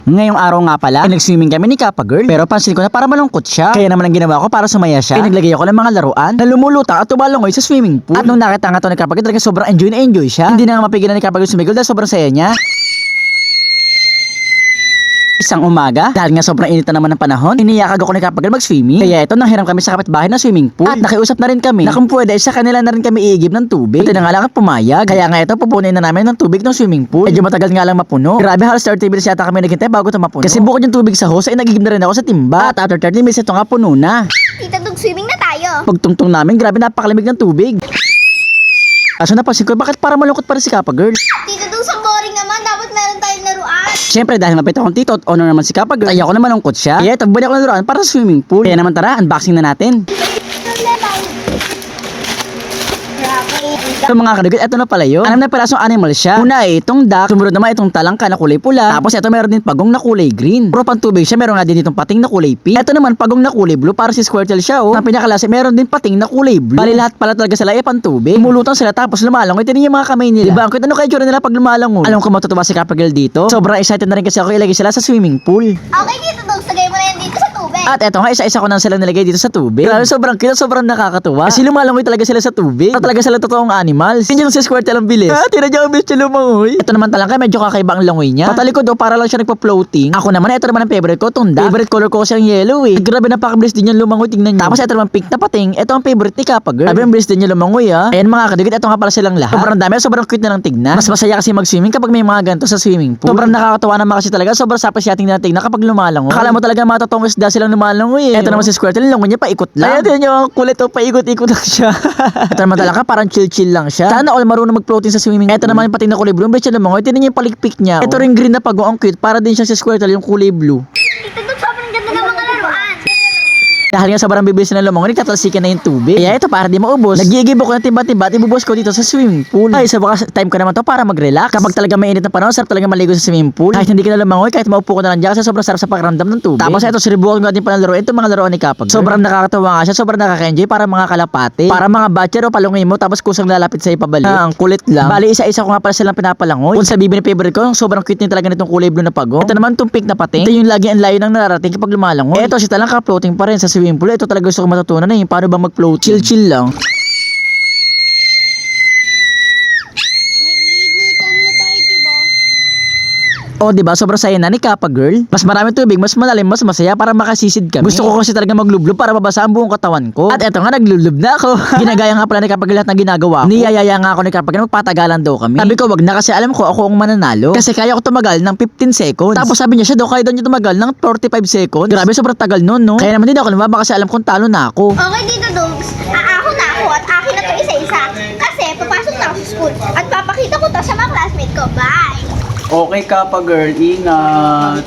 Ngayong araw nga pala, nag-swimming kami ni Kappa Girl. Pero pansin ko na para malungkot siya. Kaya naman ang ginawa ko para sumaya siya, naglagay ako ng mga laruan na lumulutang at tumalungoy sa swimming pool. At nung nakita nga to ni Kappa Girl, talaga sobrang enjoy na enjoy siya. Hindi na nga mapigilan ni Kappa Girl sumigaw dahil sobrang saya niya. Isang umaga, dahil nga sobrang init na naman ng panahon, iniyakag ako ni Kappa Girl mag-swimming. Kaya ito, nanghiram kami sa kapitbahay na swimming pool. At nakiusap na rin kami na kung pwede, sa kanila na rin kami iigib ng tubig. Ito na nga lang at pumayag. Kaya nga ito, pupunin na namin ng tubig ng swimming pool. Medyo matagal nga lang mapuno. Grabe, halos 30 minutes yata kami naghintay bago ito mapuno. Kasi bukod yung tubig sa hose, ay nagigib na rin ako sa timba. At after 30 minutes, ito nga puno na. Tita Dog, swimming na tayo. Pagtungtong namin, grabe napakalamig ng tubig. Kaso napansin ko, bakit para malungkot pa rin si Kappa Girl? Tita Dog, sa boring naman. Dapat meron tayong laruan. Siyempre dahil mabait akong tito at honor naman si Kappa Girl, ay ako na malungkot siya. Kaya tagbalik ako ng laruan para sa swimming pool. Kaya naman tara, unboxing na natin. So mga kadugit, eto na pala yun. Alam na pelasong animal siya. Una ay itong duck, sumunod naman itong talangka na kulay pula. Tapos eto meron din pagong na kulay green. Puro pantubig siya, meron nga din itong pating na kulay pink. Eto naman pagong na kulay blue, para si Squirtle siya oh. Ang pinakalasi, meron din pating na kulay blue. Bali lahat pala talaga sila ay pantubig. Umulutang sila tapos lumalangoy. Ito yung mga kamay nila. Diba? Ang cute, ano kayo tsura nila pag lumalangoy? Alam ko matutuwa si Kappa Girl dito. Sobrang excited na rin kasi ako ilagay sila sa swimming pool. Okay, Tita Dog, sagay mo na yan dito sa tubig. At eto nga, isa-isa ko na silang nilagay dito sa tubig. Grabe, sobrang cute, sobrang nakakatuwa. Kasi lumalangoy talaga sila sa tubig. At talaga sila totoong animals. Hindi yung si Squirtle ang bilis. Tira niya ang bilis siya lumangoy. Ito naman talangka, medyo kakaiba ang langoy niya. Patalikod daw, para lang siya nagpa-floating. Ako naman, ito naman ang favorite ko, itong duck. Favorite color ko kasi ang yellow eh. Grabe, napakabilis din yung lumangoy, tingnan niyo. Tapos ito naman pink na pating. Ito ang favorite ni Kappa Girl. Grabe, ang bilis din yung lumangoy ah. Ayan mga kadugit, ito nga pala silang lahat. Sobrang dami, sobrang cute na lang tignan. Mas masaya kasi mag-swimming kapag may mga ganito sa swimming pool. Sobrang nakakatawa naman kasi talaga, sobrang sapas yating na tignan kapag lumalangoy. Akala mo talaga mga totoong isda silang lumalangoy eh. Ito naman si Squirtle, langoy niya paikot lang. Ayan, tingnan niyo, ang kulit oh, paikot-ikot lang siya. Ito naman talaga, parang chill-chill lang siya. Sana all marunong mag-floating sa swimming. Ito naman yung pating na kulay blue, ang bilis siya lumangoy. Tingnan niyo yung palikpik niya. Ito ring green na pagong, ang cute, para din siya si Squirtle yung kulay blue. Tita Dog, sobrang ganda ng mga laruan. Dahil nga sobrang bibilis na lumangoy, tatalsikan na yung tubig. Kaya ito para di maubos, nag-iigib ako ng timba-timba at ibubos ko dito sa swimming pool. Ay, sa wakas time ko naman to para mag-relax. Kapag talaga mainit na panahon, sarap talaga maligo sa swimming pool. Kahit hindi ka na lumangoy, kahit maupo ko na lang dyan kasi sobrang sarap sa pakiramdam ng tubig. Tapos ito, sinubukan ko natin pa ng laruan. Ito mga laruan ni Kappa Girl. Sobrang nakakatawa nga siya, sobrang nakaka-enjoy para mga kalapate. Para mga batcher o palungin mo, tapos kusang lalapit sa ipabalik. Ang kulit lang. Bali, isa-isa ko nga pala silang pinapalangoy. Kung sabihin ni favorite ko, sobrang cute niya talaga nitong kulay blue na pagong. Ito naman itong pink na pating. Ito yung lagi ang layo ng nararating kapag lumalangoy. Ito, si talangka floating pa rin sa swimming pool. Ito talaga gusto ko matutunan na yung paano bang mag-float. Chill-chill lang. Nainitan na tayo, diba? O diba, sobrang saya na ni Kappa Girl. Mas maraming tubig, mas malalim, mas masaya para makasisid kami. Gusto ko kasi talaga maglublob para mabasa ang buong katawan ko. At eto nga, naglulub na ako. Ginagaya nga pala ni Kappa Girl lahat ng ginagawa ko. Niyayaya nga ako ni Kappa Girl, magpatagalan daw kami. Sabi ko, wag na kasi alam ko ako ang mananalo. Kasi kaya ko tumagal ng 15 seconds. Tapos sabi niya siya daw, kaya daw niya tumagal ng 45 seconds. Grabe, sobrang tagal nun, no? Kaya naman din ako lumaba kasi alam kong talo na ako. Okay, Tita Dogs, aahon na ako at akin na to isa-isa. Kasi papasok na ako sa school at papakita ko to sa mga classmate ko. Bye! Okay, Kappa Girl, ingat.